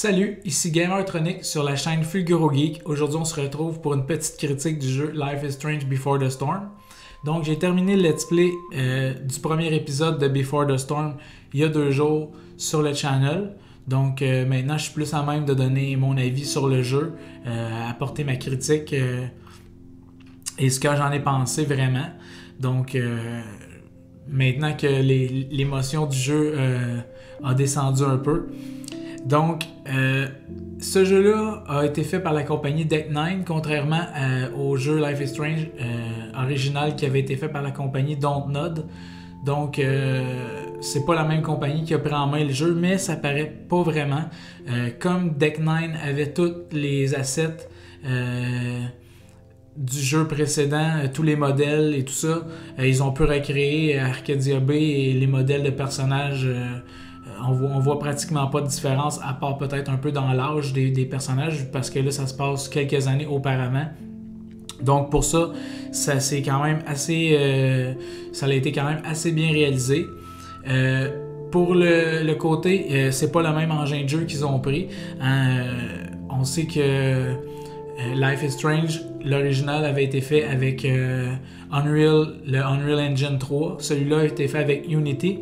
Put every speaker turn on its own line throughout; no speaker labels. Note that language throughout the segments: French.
Salut, ici Gamertronic sur la chaîne Fulguro Geek. Aujourd'hui, on se retrouve pour une petite critique du jeu Life is Strange Before the Storm. Donc, j'ai terminé le let's play du premier épisode de Before the Storm il y a 2 jours sur le channel. Donc, maintenant, je suis plus à même de donner mon avis sur le jeu, apporter ma critique et ce que j'en ai pensé vraiment. Donc, maintenant que l'émotion du jeu a descendu un peu. Donc, ce jeu-là a été fait par la compagnie Deck9, contrairement au jeu Life is Strange original qui avait été fait par la compagnie Dontnod. Donc, c'est pas la même compagnie qui a pris en main le jeu, mais ça paraît pas vraiment. Comme Deck9 avait tous les assets du jeu précédent, tous les modèles et tout ça, ils ont pu recréer Arcadia Bay et les modèles de personnages. On voit pratiquement pas de différence, à part peut-être un peu dans l'âge des personnages, parce que là, ça se passe quelques années auparavant. Donc pour ça, ça a été quand même assez bien réalisé. Pour le côté, c'est pas le même engin de jeu qu'ils ont pris. On sait que Life is Strange, l'original avait été fait avec le Unreal Engine 3. Celui-là a été fait avec Unity.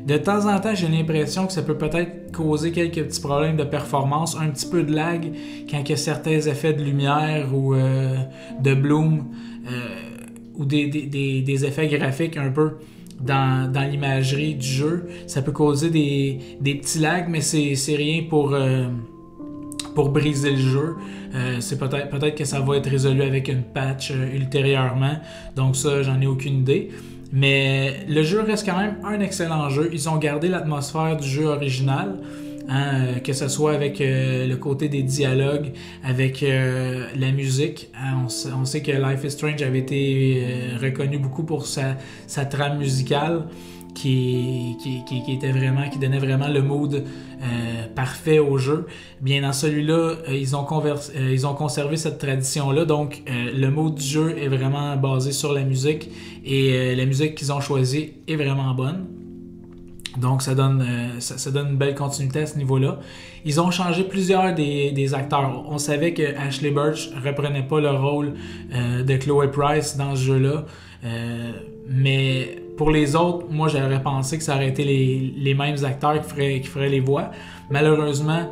De temps en temps, j'ai l'impression que ça peut peut-être causer quelques petits problèmes de performance, un petit peu de lag quand il y a certains effets de lumière ou de bloom ou des effets graphiques un peu dans l'imagerie du jeu. Ça peut causer des petits lags, mais c'est rien pour briser le jeu. C'est peut-être que ça va être résolu avec une patch ultérieurement. Donc ça, j'en ai aucune idée. Mais le jeu reste quand même un excellent jeu. Ils ont gardé l'atmosphère du jeu original, que ce soit avec le côté des dialogues, avec la musique. On sait que Life is Strange avait été reconnu beaucoup pour sa trame musicale qui donnait vraiment le mood parfait au jeu. Bien, dans celui-là, ils ont conservé cette tradition-là. Donc, le mood du jeu est vraiment basé sur la musique et la musique qu'ils ont choisie est vraiment bonne. Donc, ça donne une belle continuité à ce niveau-là. Ils ont changé plusieurs des acteurs. On savait que Ashley Burch ne reprenait pas le rôle de Chloe Price dans ce jeu-là. Mais pour les autres, moi j'aurais pensé que ça aurait été les mêmes acteurs qui feraient les voix. Malheureusement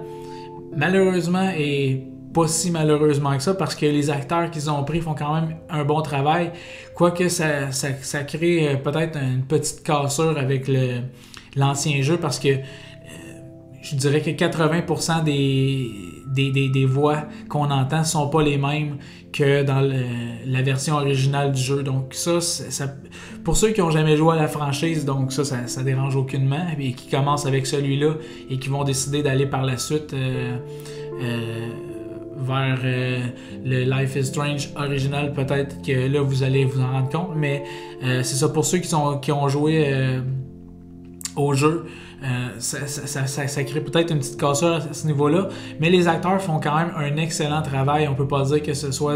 et pas si malheureusement que ça, parce que les acteurs qu'ils ont pris font quand même un bon travail. Quoique ça crée peut-être une petite cassure avec l'ancien jeu, parce que je dirais que 80% des voix qu'on entend sont pas les mêmes que dans la version originale du jeu. Donc ça, pour ceux qui n'ont jamais joué à la franchise, donc ça dérange aucunement, et qui commencent avec celui-là et qui vont décider d'aller par la suite vers le Life is Strange original, peut-être que là vous allez vous en rendre compte, mais c'est ça, pour ceux qui ont joué au jeu, ça crée peut-être une petite cassure à ce niveau-là, mais les acteurs font quand même un excellent travail. On peut pas dire que ce soit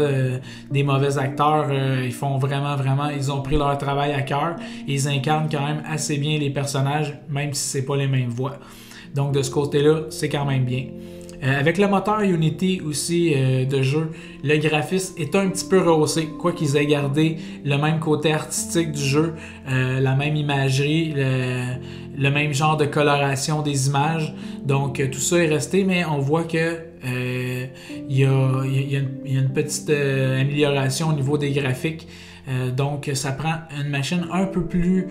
des mauvais acteurs. Ils font vraiment, ils ont pris leur travail à cœur et ils incarnent quand même assez bien les personnages, même si c'est pas les mêmes voix. Donc de ce côté-là, c'est quand même bien. Avec le moteur Unity aussi de jeu, le graphisme est un petit peu rehaussé, quoi qu'ils aient gardé le même côté artistique du jeu, la même imagerie, le même genre de coloration des images. Donc tout ça est resté, mais on voit que il y a une petite amélioration au niveau des graphiques. Donc ça prend une machine un peu plus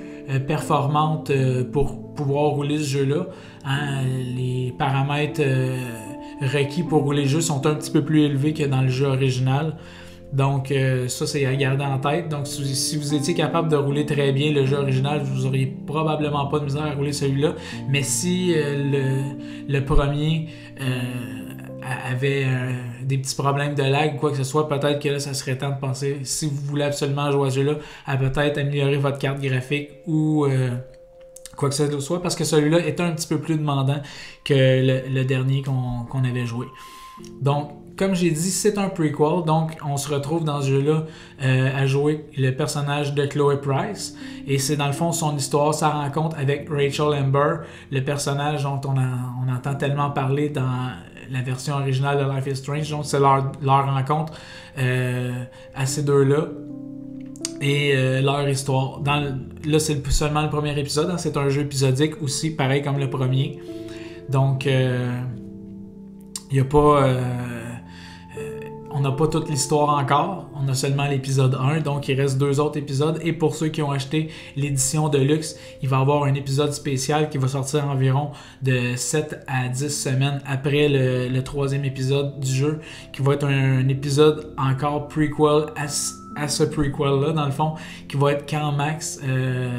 performante pour pouvoir rouler ce jeu-là. Les paramètres requis pour rouler le jeu sont un petit peu plus élevés que dans le jeu original. Donc ça, c'est à garder en tête. Donc si vous étiez capable de rouler très bien le jeu original, vous auriez probablement pas de misère à rouler celui-là. Mais si le premier avait des petits problèmes de lag ou quoi que ce soit, peut-être que là, ça serait temps de penser, si vous voulez absolument jouer à ce jeu-là, à peut-être améliorer votre carte graphique ou quoi que ce soit, parce que celui-là est un petit peu plus demandant que le dernier qu'on avait joué. Donc, comme j'ai dit, c'est un prequel, donc on se retrouve dans ce jeu-là à jouer le personnage de Chloe Price, et c'est dans le fond son histoire, sa rencontre avec Rachel Amber, le personnage dont on entend tellement parler dans la version originale de Life is Strange. Donc c'est leur rencontre à ces deux-là et leur histoire. Là, c'est seulement le premier épisode. Hein, c'est un jeu épisodique aussi, pareil comme le premier. Donc, il y a pas... on n'a pas toute l'histoire encore. On a seulement l'épisode 1. Donc, il reste 2 autres épisodes. Et pour ceux qui ont acheté l'édition de luxe, il va y avoir un épisode spécial qui va sortir environ de 7 à 10 semaines après le 3e épisode du jeu, qui va être un épisode encore prequel à ce prequel-là, dans le fond, qui va être quand Max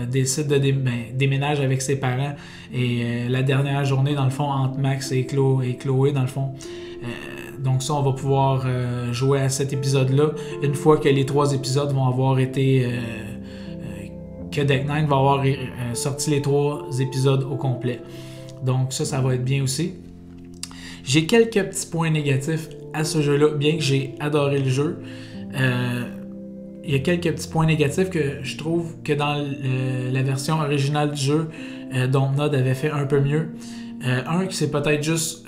décide de déménage avec ses parents et la dernière journée, dans le fond, entre Max et Chloé, dans le fond. Donc ça, on va pouvoir jouer à cet épisode-là une fois que les 3 épisodes vont avoir été... que Deck9 va avoir sorti les 3 épisodes au complet. Donc ça va être bien aussi. J'ai quelques petits points négatifs à ce jeu-là, bien que j'ai adoré le jeu. Il y a quelques petits points négatifs que je trouve que dans la version originale du jeu, Dontnod avait fait un peu mieux. Un qui c'est peut-être juste...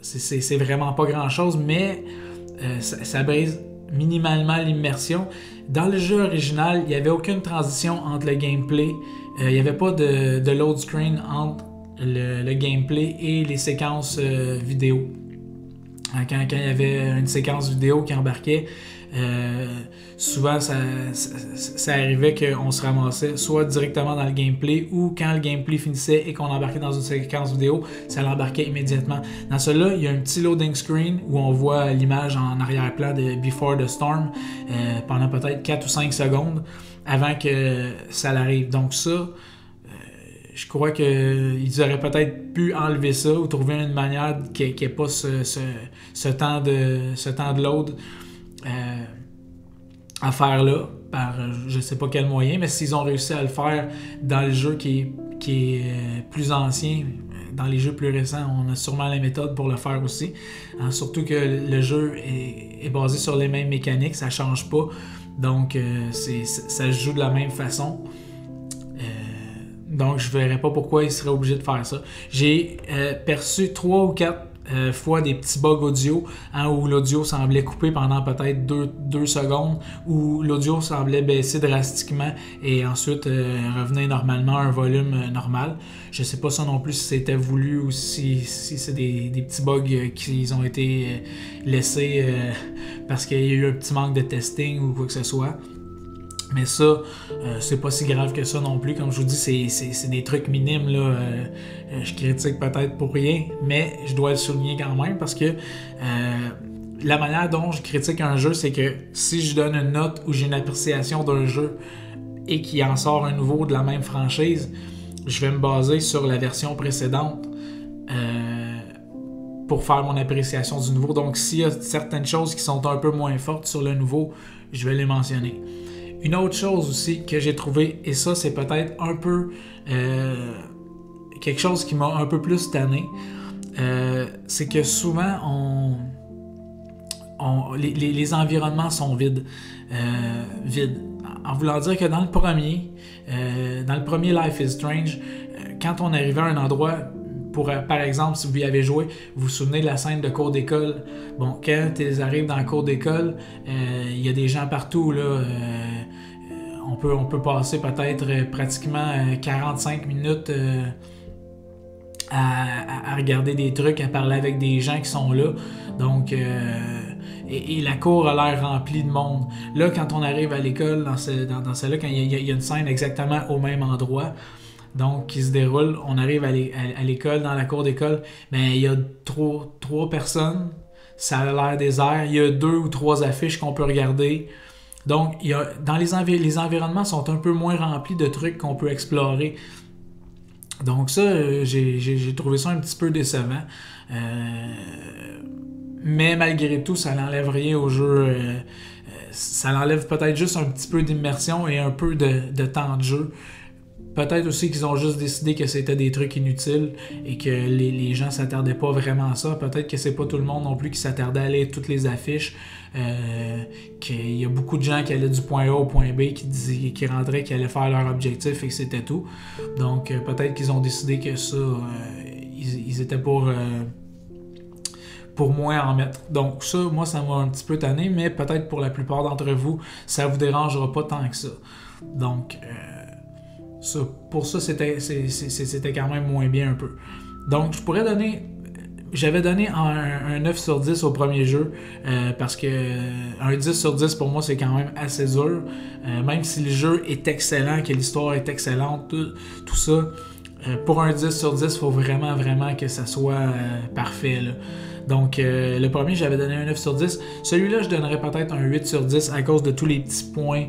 c'est vraiment pas grand-chose, mais ça brise minimalement l'immersion. Dans le jeu original, il n'y avait aucune transition entre le gameplay. Il n'y avait pas de load screen entre le gameplay et les séquences vidéo. Quand il y avait une séquence vidéo qui embarquait, souvent ça arrivait qu'on se ramassait soit directement dans le gameplay ou quand le gameplay finissait et qu'on embarquait dans une séquence vidéo, ça l'embarquait immédiatement. Dans celui-là, il y a un petit loading screen où on voit l'image en arrière-plan de Before the Storm pendant peut-être 4 ou 5 secondes avant que ça l'arrive. Donc ça, je crois qu'ils auraient peut-être pu enlever ça ou trouver une manière qu'il n'y ait pas ce temps de load à faire là, par je sais pas quel moyen, mais s'ils ont réussi à le faire dans le jeu qui est plus ancien, dans les jeux plus récents, on a sûrement la méthode pour le faire aussi. Surtout que le jeu est basé sur les mêmes mécaniques, ça change pas, donc ça se joue de la même façon. Donc je verrais pas pourquoi ils seraient obligés de faire ça. J'ai perçu 3 ou 4 fois des petits bugs audio, où l'audio semblait couper pendant peut-être 2 secondes, où l'audio semblait baisser drastiquement et ensuite revenir normalement à un volume normal. Je sais pas ça non plus si c'était voulu ou si c'est des petits bugs qui ont été laissés parce qu'il y a eu un petit manque de testing ou quoi que ce soit. Mais ça, c'est pas si grave que ça non plus. Comme je vous dis, c'est des trucs minimes, là. Je critique peut-être pour rien, mais je dois le souligner quand même parce que la manière dont je critique un jeu, c'est que si je donne une note ou j'ai une appréciation d'un jeu et qu'il en sort un nouveau de la même franchise, je vais me baser sur la version précédente pour faire mon appréciation du nouveau. Donc, s'il y a certaines choses qui sont un peu moins fortes sur le nouveau, je vais les mentionner. Une autre chose aussi que j'ai trouvé, et ça c'est peut-être un peu quelque chose qui m'a un peu plus tanné, c'est que souvent les environnements sont vides. En voulant dire que dans le premier Life is Strange, quand on arrivait à un endroit, par exemple, si vous y avez joué, vous vous souvenez de la scène de cours d'école. Bon, quand ils arrivent dans le cours d'école, il y a des gens partout, là. On peut passer peut-être pratiquement 45 minutes à regarder des trucs, à parler avec des gens qui sont là. Donc, et la cour a l'air remplie de monde. Là, quand on arrive à l'école, dans celle-là, quand il y a une scène exactement au même endroit, donc qui se déroule, on arrive à l'école, dans la cour d'école, mais il y a trois personnes, ça a l'air désert, il y a 2 ou 3 affiches qu'on peut regarder. Donc, les environnements sont un peu moins remplis de trucs qu'on peut explorer. Donc ça, j'ai trouvé ça un petit peu décevant. Mais malgré tout, ça n'enlève rien au jeu. Ça l'enlève peut-être juste un petit peu d'immersion et un peu de temps de jeu. Peut-être aussi qu'ils ont juste décidé que c'était des trucs inutiles et que les gens s'attardaient pas vraiment à ça. Peut-être que c'est pas tout le monde non plus qui s'attardait à lire toutes les affiches. Qu'il y a beaucoup de gens qui allaient du point A au point B qui rentraient, qui allaient faire leur objectif et que c'était tout. Donc peut-être qu'ils ont décidé que ça, ils étaient pour moi en mettre. Donc ça, moi, ça m'a un petit peu tanné, mais peut-être pour la plupart d'entre vous, ça vous dérangera pas tant que ça. Donc, pour ça, c'était quand même moins bien un peu. Donc, j'avais donné un 9 sur 10 au premier jeu, parce que un 10 sur 10 pour moi, c'est quand même assez dur. Même si le jeu est excellent, que l'histoire est excellente, tout ça, pour un 10 sur 10, il faut vraiment, vraiment que ça soit parfait, là. Donc, le premier, j'avais donné un 9 sur 10. Celui-là, je donnerais peut-être un 8 sur 10 à cause de tous les petits points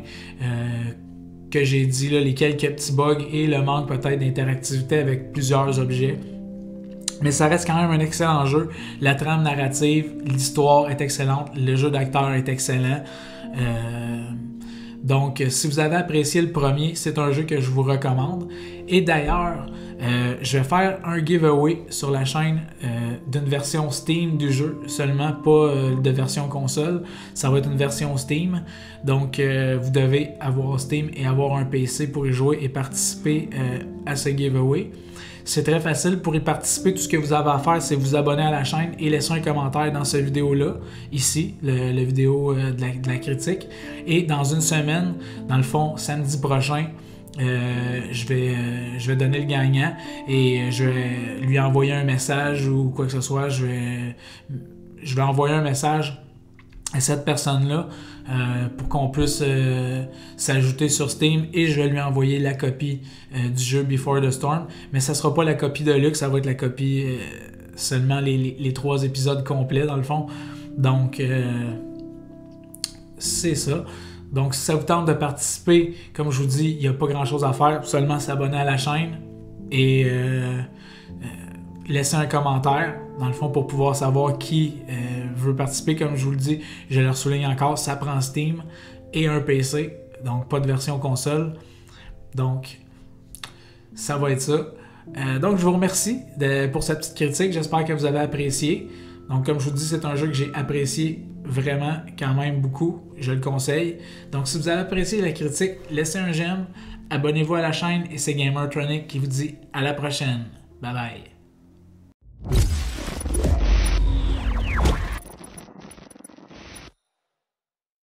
que j'ai dit, là, les quelques petits bugs et le manque peut-être d'interactivité avec plusieurs objets. Mais ça reste quand même un excellent jeu. La trame narrative, l'histoire est excellente, le jeu d'acteur est excellent. Donc, si vous avez apprécié le premier, c'est un jeu que je vous recommande. Et d'ailleurs, je vais faire un giveaway sur la chaîne d'une version Steam du jeu, seulement pas de version console. Ça va être une version Steam. Donc, vous devez avoir Steam et avoir un PC pour y jouer et participer à ce giveaway. C'est très facile. Pour y participer, tout ce que vous avez à faire, c'est vous abonner à la chaîne et laisser un commentaire dans cette vidéo-là, ici, la vidéo de la critique. Et dans une semaine, dans le fond, samedi prochain, je vais donner le gagnant et je vais lui envoyer un message ou quoi que ce soit. Je vais envoyer un message à cette personne-là pour qu'on puisse s'ajouter sur Steam et je vais lui envoyer la copie du jeu Before the Storm. Mais ça ne sera pas la copie de luxe, ça va être la copie seulement les 3 épisodes complets dans le fond. Donc, c'est ça. Donc, si ça vous tente de participer, comme je vous dis, il n'y a pas grand-chose à faire, seulement s'abonner à la chaîne et laisser un commentaire, dans le fond, pour pouvoir savoir qui veut participer. Comme je vous le dis, je le souligne encore, ça prend Steam et un PC, donc pas de version console. Donc, ça va être ça. Donc, je vous remercie pour cette petite critique. J'espère que vous avez apprécié. Donc, comme je vous dis, c'est un jeu que j'ai apprécié vraiment quand même beaucoup. Je le conseille. Donc, si vous avez apprécié la critique, laissez un j'aime, abonnez-vous à la chaîne et c'est Gamertronic qui vous dit à la prochaine. Bye bye.